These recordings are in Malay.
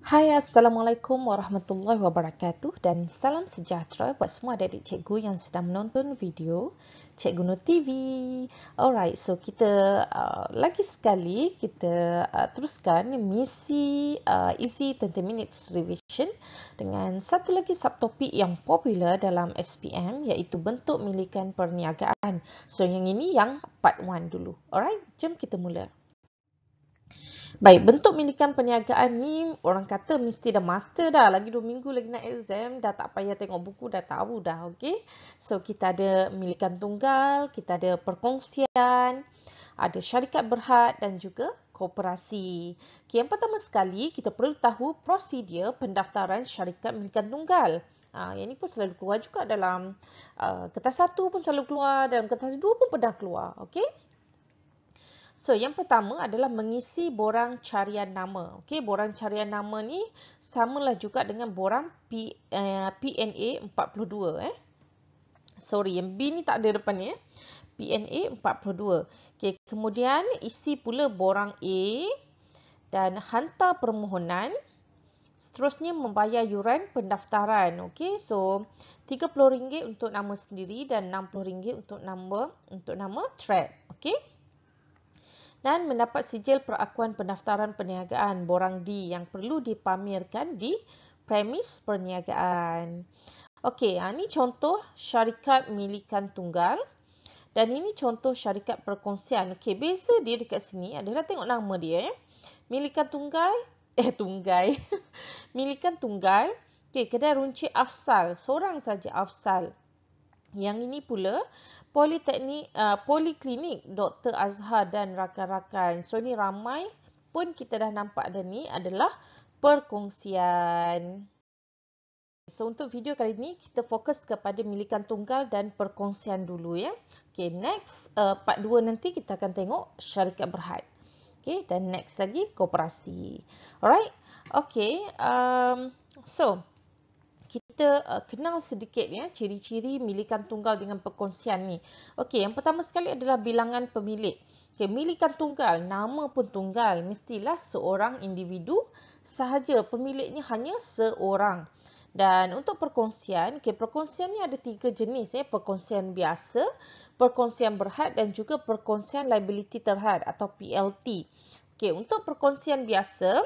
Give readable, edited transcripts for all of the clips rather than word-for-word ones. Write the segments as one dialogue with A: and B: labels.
A: Hai, Assalamualaikum warahmatullahi wabarakatuh dan salam sejahtera buat semua adik-adik cikgu yang sedang menonton video Cikgu Nur TV. Alright, so kita lagi sekali kita teruskan misi Easy 20 Minutes Revision dengan satu lagi subtopik yang popular dalam SPM iaitu bentuk milikan perniagaan. So yang ini yang part 1 dulu. Alright, jom kita mula. Baik, bentuk milikan perniagaan ni orang kata mesti dah master dah. Lagi 2 minggu lagi nak exam, dah tak payah tengok buku, dah tahu dah. Okay? So, kita ada milikan tunggal, kita ada perkongsian, ada syarikat berhad dan juga koperasi. Okay, yang pertama sekali, kita perlu tahu prosedur pendaftaran syarikat milikan tunggal. Yang ni pun selalu keluar juga dalam kertas 1 pun selalu keluar, dalam kertas 2 pun pernah keluar. Okay? So, yang pertama adalah mengisi borang carian nama. Okey, borang carian nama ni samalah juga dengan borang PNA 42. Sorry, yang B ni tak ada depan ni. PNA 42. Okey, kemudian isi pula borang A dan hantar permohonan. Seterusnya membayar yuran pendaftaran. Okey, so RM30 untuk nama sendiri dan RM60 untuk nama track. Okey. Dan mendapat sijil perakuan pendaftaran perniagaan borang D yang perlu dipamerkan di premis perniagaan. Okey, ini contoh syarikat milikan tunggal dan ini contoh syarikat perkongsian. Okey, beza dia dekat sini adalah tengok nama dia. Milikan tunggal, tunggai. Milikan tunggal, okey, kedai runcit Afsal, seorang saja Afsal. Yang ini pula Poliklinik Dr. Azhar dan rakan-rakan. So, ni ramai pun kita dah nampak dah ni adalah perkongsian. So, untuk video kali ni kita fokus kepada milikan tunggal dan perkongsian dulu ya. Okay, next part 2 nanti kita akan tengok syarikat berhad. Okay, dan next lagi koperasi. Alright, okay. So, kita kenal sedikit ya ciri-ciri milikan tunggal dengan perkongsian ni. Okey, yang pertama sekali adalah bilangan pemilik. Okey, milikan tunggal, nama pun tunggal, mestilah seorang individu sahaja, pemiliknya hanya seorang. Dan untuk perkongsian, okey, perkongsian ni ada 3 jenis ya, perkongsian biasa, perkongsian berhad dan juga perkongsian liability terhad atau PLT. Okey, untuk perkongsian biasa,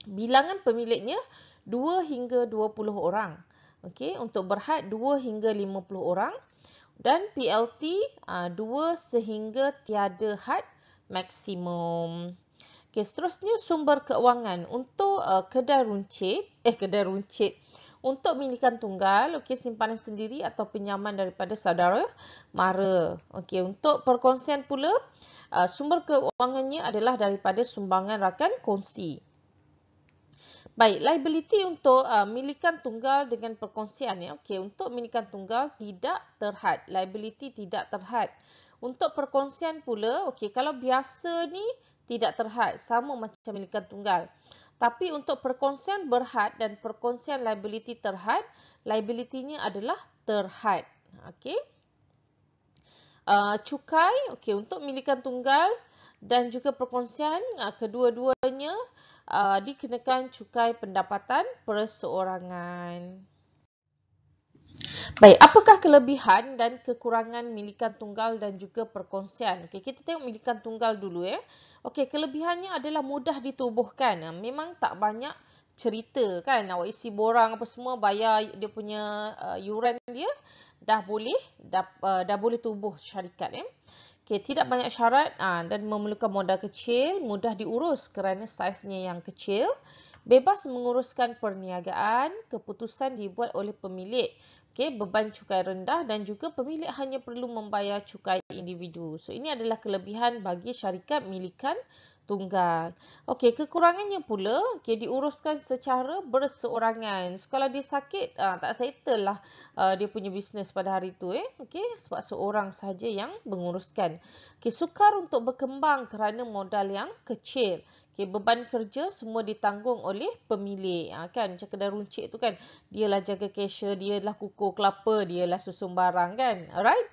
A: bilangan pemiliknya 2 hingga 20 orang. Okey, untuk berhad 2 hingga 50 orang dan PLT 2 sehingga tiada had maksimum. Okey, seterusnya sumber keuangan untuk kedai runcit. Untuk milikan tunggal, okey, simpanan sendiri atau pinjaman daripada saudara mara. Okey, untuk perkongsian pula sumber keuangannya adalah daripada sumbangan rakan kongsi. Baik, liability untuk milikan tunggal dengan perkongsian ya. Okey, untuk milikan tunggal tidak terhad, liability tidak terhad. Untuk perkongsian pula, okey, kalau biasa ni tidak terhad, sama macam milikan tunggal. Tapi untuk perkongsian berhad dan perkongsian liability terhad, liability-nya adalah terhad. Okey. Cukai, okey, untuk milikan tunggal dan juga perkongsian, kedua-duanya dikenakan cukai pendapatan perseorangan. Baik, apakah kelebihan dan kekurangan milikan tunggal dan juga perkongsian? Okey, kita tengok milikan tunggal dulu ya. Okey, kelebihannya adalah mudah ditubuhkan. Memang tak banyak cerita kan, awak isi borang apa semua, bayar dia punya yuran dia, dah boleh tubuh syarikat ya. Okay, tidak banyak syarat dan memerlukan modal kecil, mudah diurus kerana saiznya yang kecil, bebas menguruskan perniagaan, keputusan dibuat oleh pemilik. Okay, beban cukai rendah dan juga pemilik hanya perlu membayar cukai individu. So, ini adalah kelebihan bagi syarikat milikan tunggal. Okey, kekurangannya pula, okay, diuruskan secara berseorangan. So, kalau dia sakit, tak settle lah dia punya bisnes pada hari itu. Okey, sebab seorang sahaja yang menguruskan. Okey, sukar untuk berkembang kerana modal yang kecil. Okay, beban kerja semua ditanggung oleh pemilik. Kan, macam kedai runcit tu kan, dialah jaga cashier, dialah kukur kelapa, dialah susun barang kan. Alright.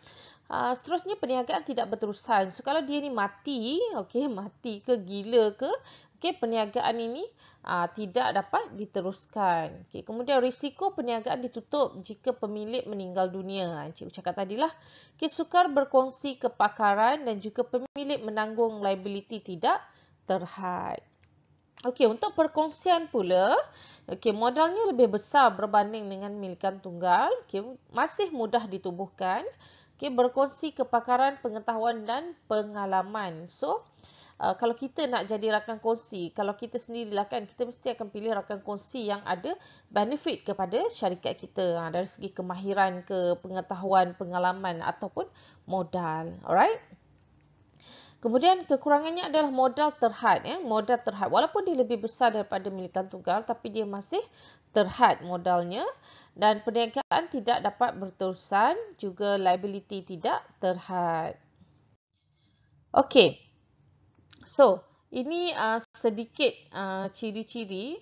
A: Seterusnya perniagaan tidak berterusan. So kalau dia ni mati, okey, mati ke gila ke, okey, perniagaan ini tidak dapat diteruskan. Okey, kemudian risiko perniagaan ditutup jika pemilik meninggal dunia. Cikgu cakap tadilah. Okey, sukar berkongsi kepakaran dan juga pemilik menanggung liability tidak terhad. Okey, untuk perkongsian pula, okey, modalnya lebih besar berbanding dengan milikan tunggal. Okey, masih mudah ditubuhkan. Okey, berkongsi kepakaran, pengetahuan dan pengalaman. So, kalau kita nak jadi rakan kongsi, kalau kita sendirilah kan, kita mesti akan pilih rakan kongsi yang ada benefit kepada syarikat kita. Dari segi kemahiran ke pengetahuan, pengalaman ataupun modal. Alright? Kemudian kekurangannya adalah modal terhad. Modal terhad. Walaupun dia lebih besar daripada milikan tunggal, tapi dia masih terhad modalnya. Dan perniagaan tidak dapat berterusan, juga liability tidak terhad. Okey. So, ini sedikit ciri-ciri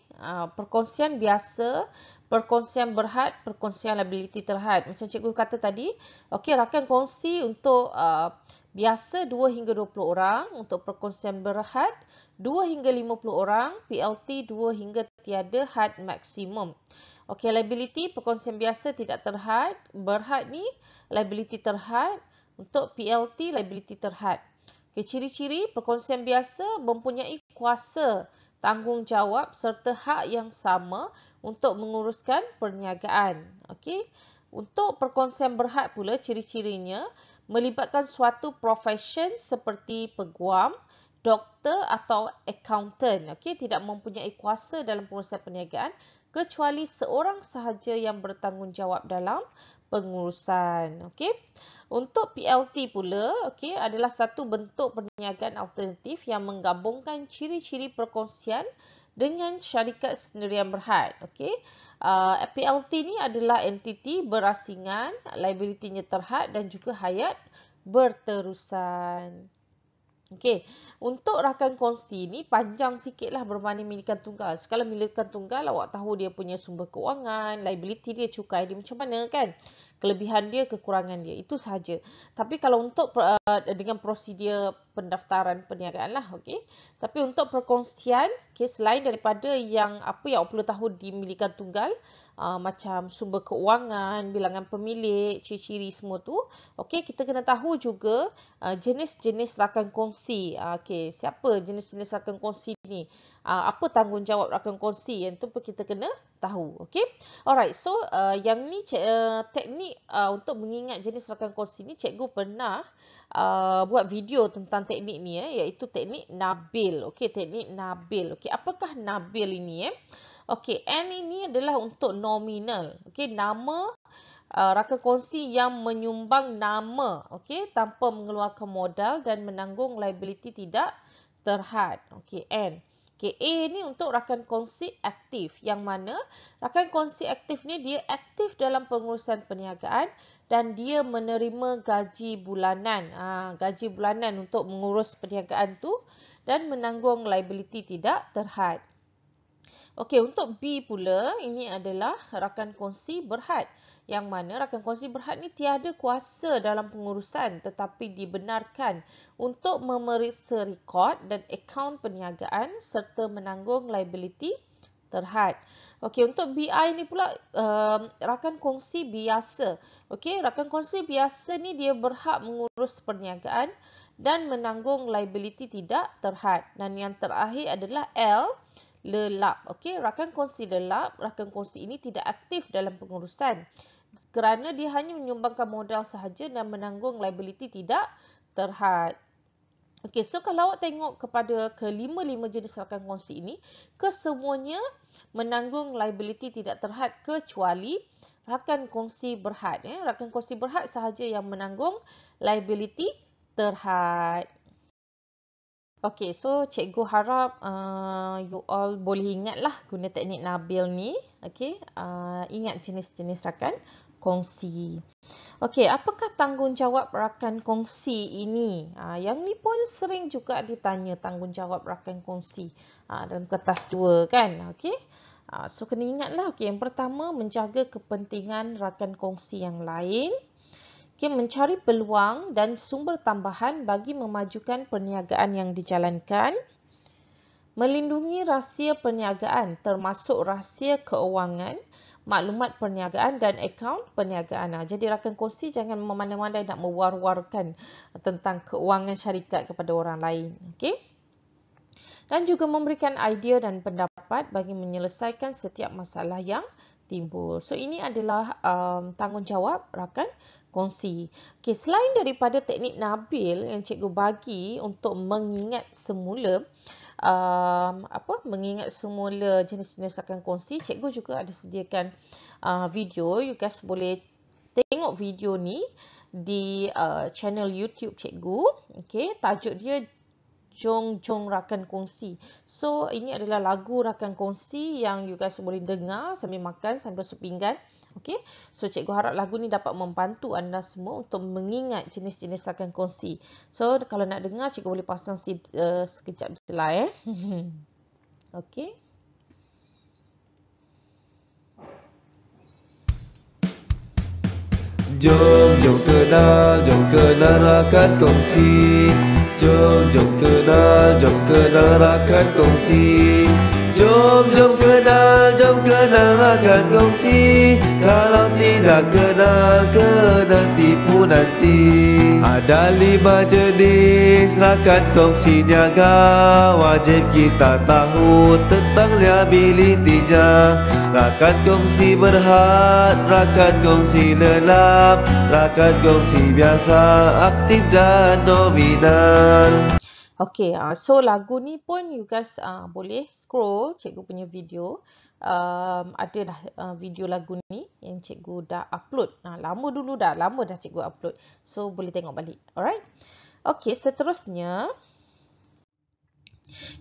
A: perkongsian biasa, perkongsian berhad, perkongsian liability terhad. Macam cikgu kata tadi, okey, rakan kongsi untuk biasa 2 hingga 20 orang, untuk perkongsian berhad 2 hingga 50 orang, PLT 2 hingga tiada had maksimum. Okey, liability perkongsian biasa tidak terhad, berhad ni liability terhad, untuk PLT liability terhad. Okay, ciri-ciri perkongsian biasa mempunyai kuasa tanggungjawab serta hak yang sama untuk menguruskan perniagaan. Okay. Untuk perkongsian berhad pula, ciri-cirinya melibatkan suatu profession seperti peguam, doktor atau accountant. Okay. Tidak mempunyai kuasa dalam pengurusan perniagaan kecuali seorang sahaja yang bertanggungjawab dalam pengurusan. Okay. Untuk PLT pula, okay, adalah satu bentuk perniagaan alternatif yang menggabungkan ciri-ciri perkongsian dengan syarikat sendirian berhad. Okay. PLT ni adalah entiti berasingan, liability-nya terhad dan juga hayat berterusan. Okey, untuk rakan kongsi ni panjang sikitlah berbanding milikan tunggal. Kalau milikan tunggal, awak tahu dia punya sumber keuangan, liability dia, cukai dia macam mana kan? Kelebihan dia, kekurangan dia, itu sahaja. Tapi kalau untuk dengan prosedur pendaftaran perniagaan lah, okey. Tapi untuk perkongsian, okay, selain daripada yang apa yang awak perlu tahu di milikan tunggal, macam sumber keuangan, bilangan pemilik, ciri-ciri semua tu, okey, kita kena tahu juga jenis-jenis rakan kongsi. Okey, siapa jenis-jenis rakan kongsi ni? Apa tanggungjawab rakan kongsi? Yang tu pun kita kena tahu. Okey. Alright, so yang ni teknik untuk mengingat jenis rakan kongsi ni, cikgu pernah buat video tentang teknik ni, iaitu teknik Nabil. Okey, teknik Nabil. Okey, apakah Nabil ini? Okey, N ini adalah untuk nominal. Okey, nama rakan kongsi yang menyumbang nama, okey, tanpa mengeluarkan modal dan menanggung liability tidak terhad. Okey, N. Okey, A ni untuk rakan kongsi aktif, yang mana rakan kongsi aktif ni dia aktif dalam pengurusan perniagaan dan dia menerima gaji bulanan. Gaji bulanan untuk mengurus perniagaan tu dan menanggung liability tidak terhad. Okey, untuk B pula, ini adalah rakan kongsi berhad. Yang mana rakan kongsi berhad ni tiada kuasa dalam pengurusan tetapi dibenarkan untuk memeriksa rekod dan akaun perniagaan serta menanggung liability terhad. Okey, untuk BI ni pula rakan kongsi biasa. Okey, rakan kongsi biasa ni dia berhak mengurus perniagaan dan menanggung liability tidak terhad. Dan yang terakhir adalah L, lelap. Okey, rakan kongsi lelap, rakan kongsi ini tidak aktif dalam pengurusan kerana dia hanya menyumbangkan modal sahaja dan menanggung liability tidak terhad. Okey, so kalau awak tengok kepada kelima-lima jenis rakan kongsi ini, kesemuanya menanggung liability tidak terhad kecuali rakan kongsi berhad. Rakan kongsi berhad sahaja yang menanggung liability terhad. Okay, so cikgu harap you all boleh ingatlah guna teknik Nabil ni. Okay, ingat jenis-jenis rakan kongsi. Okay, apakah tanggungjawab rakan kongsi ini? Yang ni pun sering juga ditanya tanggungjawab rakan kongsi dalam kertas 2 kan. Okay, so kena ingatlah. Okay, yang pertama, menjaga kepentingan rakan kongsi yang lain. Okay, mencari peluang dan sumber tambahan bagi memajukan perniagaan yang dijalankan. melindungi rahsia perniagaan termasuk rahsia keuangan, maklumat perniagaan dan akaun perniagaan. Jadi rakan kongsi jangan memandai-mandai nak mewar-warkan tentang keuangan syarikat kepada orang lain. Okey. Dan juga memberikan idea dan pendapat bagi menyelesaikan setiap masalah yang timbul. So ini adalah tanggungjawab rakan kongsi. Okey, selain daripada teknik Nabil yang cikgu bagi untuk mengingat semula mengingat semula jenis-jenis rakan kongsi, cikgu juga ada sediakan video. You guys boleh tengok video ni di channel YouTube cikgu. Okey, tajuk dia Jom Jom Rakan Kongsi. So ini adalah lagu rakan kongsi yang you guys boleh dengar sambil makan, sambil sepinggan. Okay, so cikgu harap lagu ni dapat membantu anda semua untuk mengingat jenis-jenis rakan kongsi. So kalau nak dengar, cikgu boleh pasang sekejap je lah Okay.
B: Jom kenal rakan kongsi. Jom kenal rakan kongsi. Jom kenal rakan kongsi. Kalau tidak kenal, kena tipu nanti. Ada 5 jenis rakan kongsi niaga, wajib kita tahu tentang liabilitinya. Rakan kongsi berhad, rakan kongsi lelap, rakan kongsi biasa, aktif dan nominal.
A: Okay, so lagu ni pun you guys boleh scroll cikgu punya video. Ada dah video lagu ni yang cikgu dah upload. Lama dah cikgu upload. So boleh tengok balik. Alright. Okay, seterusnya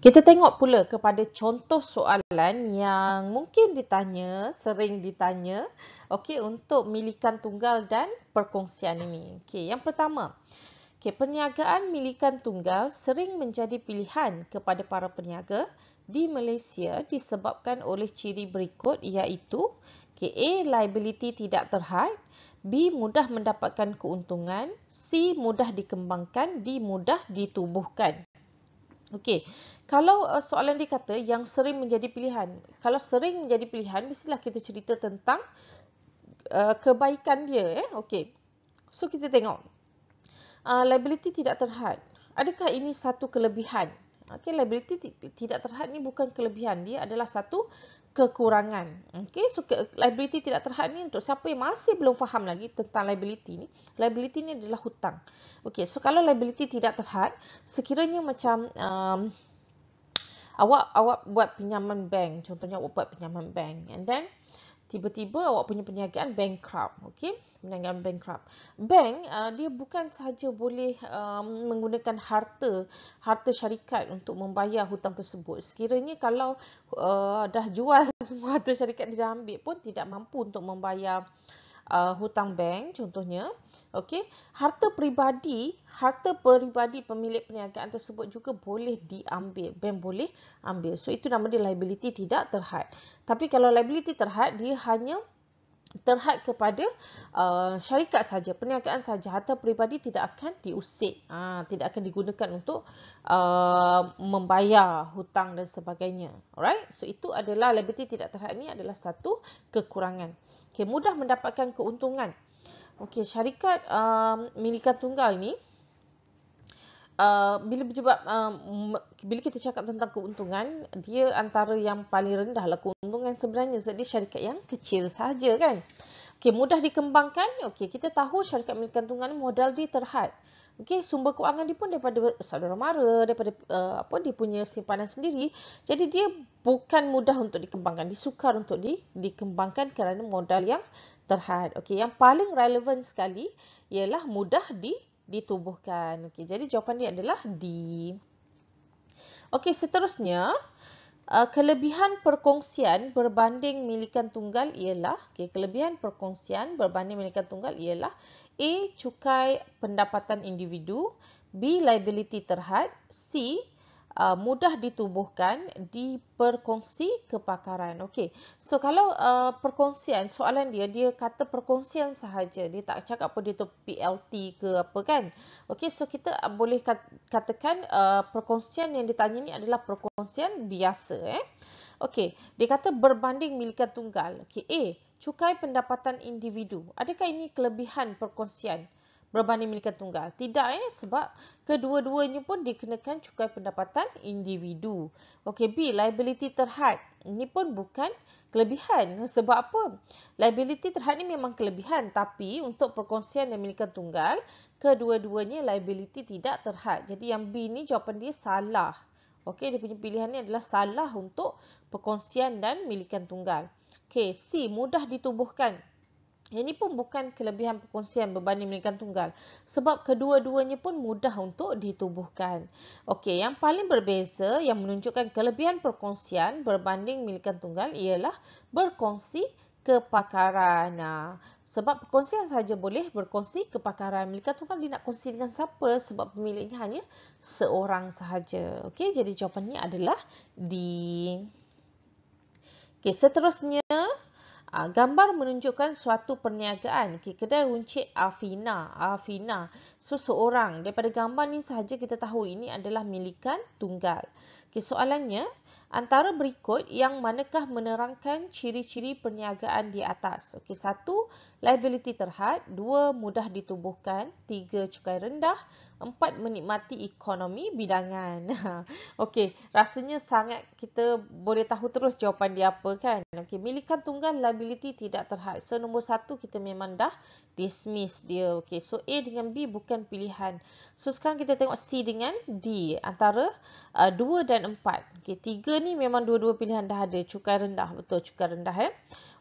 A: kita tengok pula kepada contoh soalan yang mungkin sering ditanya. Okay, untuk milikan tunggal dan perkongsian ini. Okay, yang pertama. Okay, perniagaan milikan tunggal sering menjadi pilihan kepada para peniaga di Malaysia disebabkan oleh ciri berikut, iaitu A. Liability tidak terhad, B. Mudah mendapatkan keuntungan, C. Mudah dikembangkan, D. Mudah ditubuhkan. Okey, kalau soalan dia kata yang sering menjadi pilihan. Kalau sering menjadi pilihan, mestilah kita cerita tentang kebaikan dia. Okey, so kita tengok. Liability tidak terhad. Adakah ini satu kelebihan? Okay, liability tidak terhad ni bukan kelebihan. Dia adalah satu kekurangan. Okay, so liability tidak terhad ni untuk siapa yang masih belum faham lagi tentang liability ni. Liability ni adalah hutang. Okay, so kalau liability tidak terhad, sekiranya macam awak buat pinjaman bank. Contohnya awak buat pinjaman bank. And then tiba-tiba awak punya perniagaan bankrupt. Okay, perniagaan bankrupt. Bank dia bukan sahaja boleh menggunakan harta syarikat untuk membayar hutang tersebut. Sekiranya kalau dah jual semua harta syarikat dia dah ambil pun tidak mampu untuk membayar hutang bank contohnya. Okey, harta peribadi pemilik perniagaan tersebut juga boleh diambil. Bank boleh ambil. So itu nama dia liability tidak terhad. Tapi kalau liability terhad, dia hanya terhad kepada syarikat saja, perniagaan saja. Harta peribadi tidak akan diusik, tidak akan digunakan untuk membayar hutang dan sebagainya. Alright, so itu adalah liability tidak terhad ni adalah satu kekurangan. Okay, mudah mendapatkan keuntungan. Okey, syarikat milikan tunggal ni bila kita cakap tentang keuntungan, dia antara yang paling rendah lah keuntungan sebenarnya, sebab dia syarikat yang kecil saja kan. Okey, mudah dikembangkan. Okey, kita tahu syarikat milikan tunggal ni modal dia terhad. Okey, sumber kewangan dia pun daripada saudara mara, daripada dia punya simpanan sendiri. Jadi dia bukan mudah untuk dikembangkan, disukar untuk dikembangkan kerana modal yang terhad. Okey, yang paling relevan sekali ialah mudah ditubuhkan. Okey, jadi jawapan dia adalah D. Okey, seterusnya kelebihan perkongsian berbanding milikan tunggal ialah kelebihan perkongsian berbanding milikan tunggal ialah A. Cukai pendapatan individu, B. Liability terhad, C. mudah ditubuhkan, diperkongsi kepakaran. Okey. So kalau perkongsian, soalan dia kata perkongsian sahaja. Dia tak cakap apa dia tu PLT ke apa kan. Okey, so kita boleh katakan perkongsian yang ditanya ni adalah perkongsian biasa Okey, dia kata berbanding milikan tunggal. Okey, A, cukai pendapatan individu. Adakah ini kelebihan perkongsian berbanding milikan tunggal? Tidak sebab kedua-duanya pun dikenakan cukai pendapatan individu. Okey, B, liability terhad. Ini pun bukan kelebihan. Sebab apa? Liability terhad ni memang kelebihan, tapi untuk perkongsian dan milikan tunggal, kedua-duanya liability tidak terhad. Jadi yang B ni jawapan dia salah. Okey, dia punya pilihan ni adalah salah untuk perkongsian dan milikan tunggal. Okey, C, mudah ditubuhkan. Ini pun bukan kelebihan perkongsian berbanding milikan tunggal. Sebab kedua-duanya pun mudah untuk ditubuhkan. Okey, yang paling berbeza yang menunjukkan kelebihan perkongsian berbanding milikan tunggal ialah berkongsi kepakaran. Sebab perkongsian sahaja boleh berkongsi kepakaran. Milikan tunggal dia nak kongsi dengan siapa? Sebab pemiliknya hanya seorang sahaja. Okey, jadi jawapannya adalah D. Okey, seterusnya gambar menunjukkan suatu perniagaan. Okay, kedai runcit Afina. So, seorang. Daripada gambar ni sahaja kita tahu ini adalah milikan tunggal. Okay, soalannya, antara berikut yang manakah menerangkan ciri-ciri perniagaan di atas? Okay, 1. Liability terhad. 2. Mudah ditubuhkan. 3. Cukai rendah. 4. Menikmati ekonomi bidangan. Okey, rasanya sangat kita boleh tahu terus jawapan dia apa kan. Okey, milikan tunggal liability tidak terhad. So nombor 1 kita memang dah dismiss dia. Okey, so A dengan B bukan pilihan. So sekarang kita tengok C dengan D. Antara 2 dan 4. Okey, 3 ni memang dua-dua pilihan dah ada. Cukai rendah, betul cukai rendah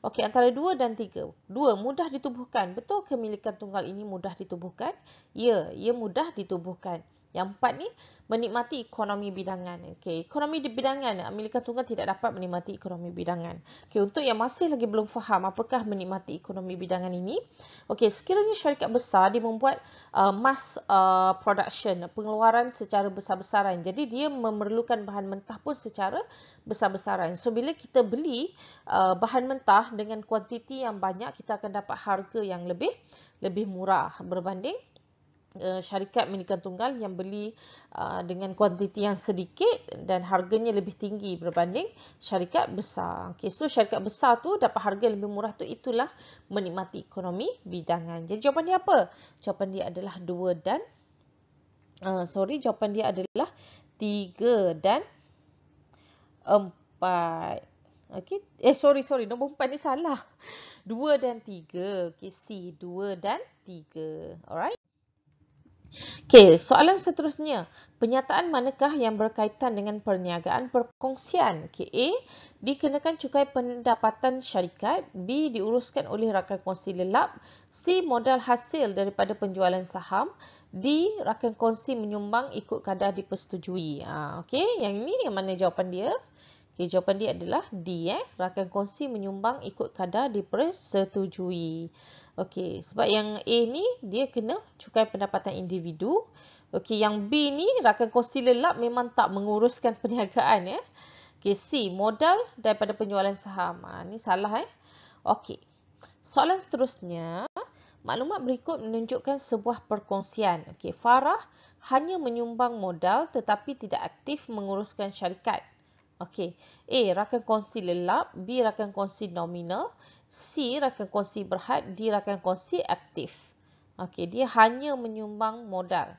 A: Okey, antara 2 dan 3. 2, mudah ditubuhkan. Betul ke milikan tunggal ini mudah ditubuhkan? Ya, ia mudah ditubuhkan. Yang 4 ni, menikmati ekonomi bidangan. Okey, ekonomi di bidangan, milikan tunggal tidak dapat menikmati ekonomi bidangan. Okey, untuk yang masih lagi belum faham apakah menikmati ekonomi bidangan ini, okey, sekiranya syarikat besar dia membuat mass production, pengeluaran secara besar-besaran. Jadi dia memerlukan bahan mentah pun secara besar-besaran. So bila kita beli bahan mentah dengan kuantiti yang banyak, kita akan dapat harga yang lebih murah berbanding syarikat milikan tunggal yang beli dengan kuantiti yang sedikit dan harganya lebih tinggi berbanding syarikat besar. Okay, so syarikat besar tu dapat harga lebih murah tu, itulah menikmati ekonomi bidangan. Jadi jawapan dia apa? Jawapan dia adalah 2 dan jawapan dia adalah 3 dan 4. Okey, nombor 4 ni salah. 2 dan 3. Okey, C 2 dan 3. Alright. Okey, soalan seterusnya. Penyataan manakah yang berkaitan dengan perniagaan perkongsian? Okey, A, dikenakan cukai pendapatan syarikat. B, diuruskan oleh rakan kongsi lelap. C, modal hasil daripada penjualan saham. D, rakan kongsi menyumbang ikut kadar dipersetujui. Okey, yang ini yang mana jawapan dia? Okey, jawapan dia adalah D, rakan kongsi menyumbang ikut kadar dipersetujui. Okey, sebab yang A ni dia kena cukai pendapatan individu. Okey, yang B ni rakan kongsi lelap memang tak menguruskan perniagaan Okey, C, modal daripada penjualan saham. Ni salah Okey. Soalan seterusnya, maklumat berikut menunjukkan sebuah perkongsian. Okey, Farah hanya menyumbang modal tetapi tidak aktif menguruskan syarikat. Okey, A, rakan kongsi lelap. B, rakan kongsi nominal. C, rakan kongsi berhad. D, rakan kongsi aktif. Okey, dia hanya menyumbang modal.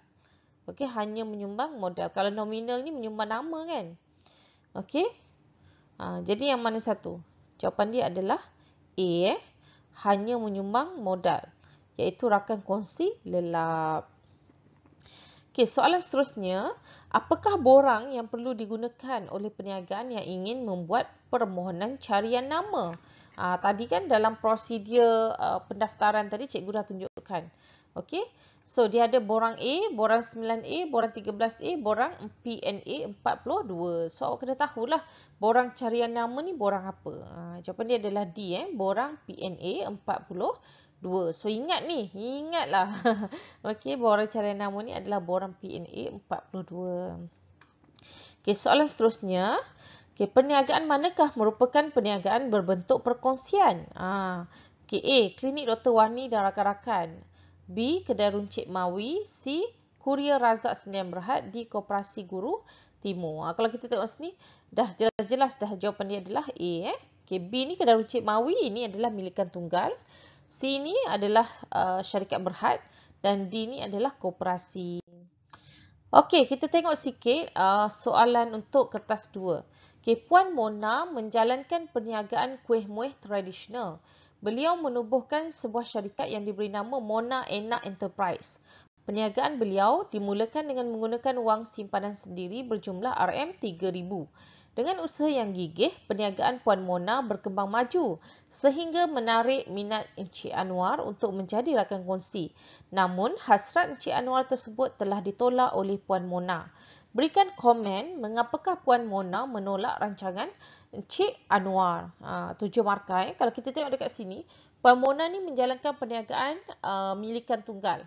A: Okey, hanya menyumbang modal. Kalau nominal ni menyumbang nama kan. Okey. Jadi yang mana satu? Jawapan dia adalah A, hanya menyumbang modal, iaitu rakan kongsi lelap. Okey, soalan seterusnya, apakah borang yang perlu digunakan oleh perniagaan yang ingin membuat permohonan carian nama? Tadi kan dalam prosedur pendaftaran tadi cikgu dah tunjukkan. Okey, so dia ada borang A, borang 9A, borang 13A, borang PNA 42. So awak kena tahulah borang carian nama ni borang apa. Jawapan dia adalah D, borang PNA 42. So ingatlah. Okey, borang carian nama ni adalah borang PNA 42. Okey, soalan seterusnya. Okey, perniagaan manakah merupakan perniagaan berbentuk perkongsian? Okey, A. Klinik Dr. Wani dan rakan-rakan. B. Kedai Runcit Mawi. C. Kurier Razak Sdn Bhd di Koperasi Guru Timur. Kalau kita tengok sini, dah jelas-jelas dah jawapan dia adalah A. Okey, B ni Kedai Runcit Mawi, ini adalah milikan tunggal. C ni adalah syarikat berhad dan D ni adalah koperasi. Okey, kita tengok sikit soalan untuk kertas 2. Okay, Puan Mona menjalankan perniagaan kuih-muih tradisional. Beliau menubuhkan sebuah syarikat yang diberi nama Mona Enak Enterprise. Perniagaan beliau dimulakan dengan menggunakan wang simpanan sendiri berjumlah RM3,000. Dengan usaha yang gigih, perniagaan Puan Mona berkembang maju sehingga menarik minat Encik Anwar untuk menjadi rakan kongsi. Namun, hasrat Encik Anwar tersebut telah ditolak oleh Puan Mona. Berikan komen mengapakah Puan Mona menolak rancangan Encik Anwar. 7 markah. Kalau kita tengok dekat sini, Puan Mona ni menjalankan perniagaan milikan tunggal.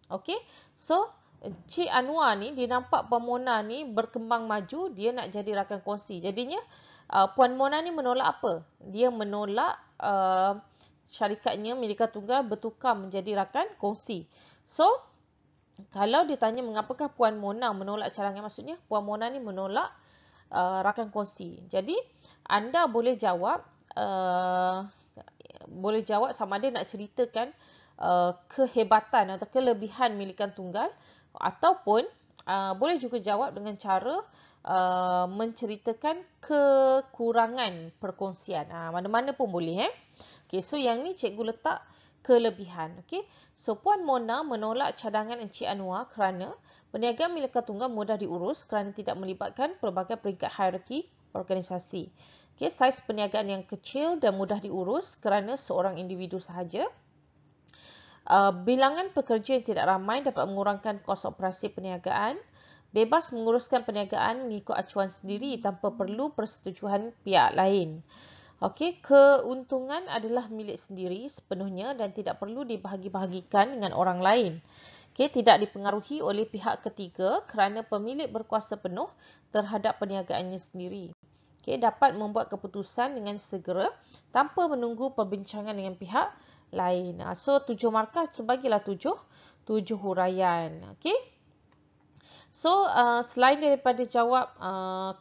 A: Okey, so Encik Anwar ni, dia nampak Puan Mona ni berkembang maju, dia nak jadi rakan kongsi. Jadinya, Puan Mona ni menolak apa? Dia menolak syarikatnya milikan tunggal bertukar menjadi rakan kongsi. So, kalau ditanya mengapakah Puan Mona menolak cadangan, maksudnya Puan Mona ni menolak rakan kongsi. Jadi, anda boleh jawab sama ada nak ceritakan kehebatan atau kelebihan milikan tunggal, ataupun boleh juga jawab dengan cara menceritakan kekurangan perkongsian. Mana-mana pun boleh. Okay, so yang ni cikgu letak kelebihan. Okay, so Puan Mona menolak cadangan Encik Anwar kerana perniagaan milikan tunggal mudah diurus kerana tidak melibatkan pelbagai peringkat hierarki organisasi. Okay, saiz perniagaan yang kecil dan mudah diurus kerana seorang individu sahaja. Bilangan pekerja yang tidak ramai dapat mengurangkan kos operasi perniagaan. Bebas menguruskan perniagaan mengikut acuan sendiri tanpa perlu persetujuan pihak lain. Okey, keuntungan adalah milik sendiri sepenuhnya dan tidak perlu dibahagi-bahagikan dengan orang lain. Okey, tidak dipengaruhi oleh pihak ketiga kerana pemilik berkuasa penuh terhadap perniagaannya sendiri. Okey, dapat membuat keputusan dengan segera tanpa menunggu perbincangan dengan pihak lain. So 7 markah, so bagilah 7 huraian. Okey. So selain daripada jawab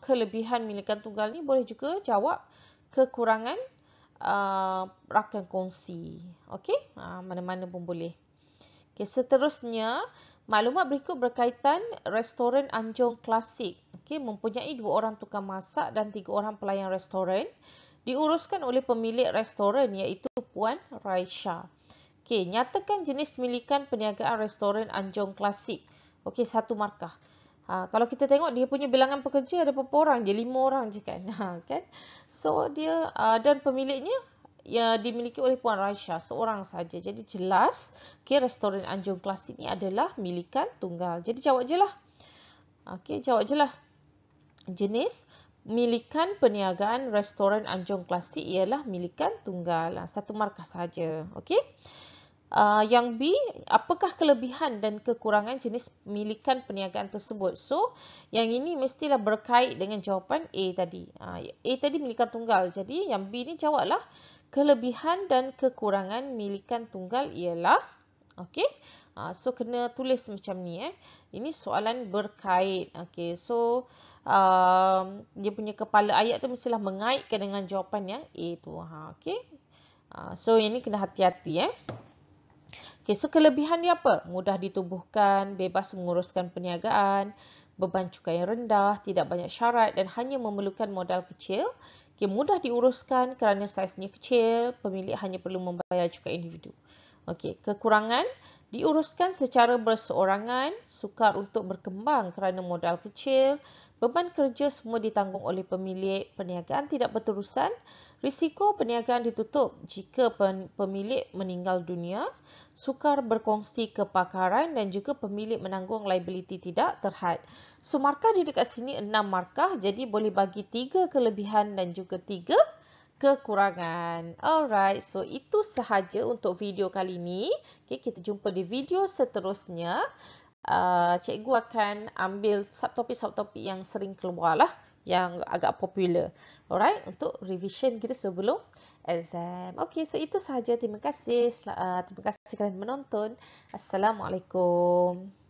A: kelebihan milikan tunggal ni, boleh juga jawab kekurangan rakan kongsi. Okey, mana-mana pun boleh. Okey, seterusnya maklumat berikut berkaitan restoran Anjong Klasik. Okey, mempunyai 2 orang tukang masak dan 3 orang pelayan restoran. Diuruskan oleh pemilik restoran iaitu Puan Raisha. Okey, nyatakan jenis milikan perniagaan restoran Anjong Klasik. Okey, 1 markah. Kalau kita tengok dia punya bilangan pekerja ada berapa orang? Dia 5 orang je kan. Kan? So dia dan pemiliknya ya dimiliki oleh Puan Raisha, seorang saja. Jadi jelas, okey, restoran Anjong Klasik ni adalah milikan tunggal. Jadi jawab je lah. Okey, jawab je lah. Jenis milikan perniagaan restoran Anjong Klasik ialah milikan tunggal. 1 markah saja. Okey. Yang B, apakah kelebihan dan kekurangan jenis milikan perniagaan tersebut? So, yang ini mestilah berkait dengan jawapan A tadi. A tadi milikan tunggal. Jadi, yang B ni jawablah kelebihan dan kekurangan milikan tunggal ialah. Okey. So, kena tulis macam ni. Ini soalan berkait. Okey. So, dia punya kepala ayat tu mestilah mengaitkan dengan jawapan yang A tu. Okey. So, yang ni kena hati-hati. Okay, so kelebihan dia apa? Mudah ditubuhkan, bebas menguruskan perniagaan, beban cukai yang rendah, tidak banyak syarat dan hanya memerlukan modal kecil. Okay, mudah diuruskan kerana saiznya kecil, pemilik hanya perlu membayar cukai individu. Okay, kekurangan, diuruskan secara berseorangan, sukar untuk berkembang kerana modal kecil, beban kerja semua ditanggung oleh pemilik, perniagaan tidak berterusan, risiko perniagaan ditutup jika pemilik meninggal dunia, sukar berkongsi kepakaran dan juga pemilik menanggung liability tidak terhad. So, markah di dekat sini 6 markah, jadi boleh bagi 3 kelebihan dan juga 3 kekurangan. Alright, so itu sahaja untuk video kali ini. Okay, kita jumpa di video seterusnya. cikgu akan ambil subtopik-subtopik yang sering keluar lah, yang agak popular. Alright, untuk revision kita sebelum exam. Okay, so itu sahaja. Terima kasih. Terima kasih kerana menonton. Assalamualaikum.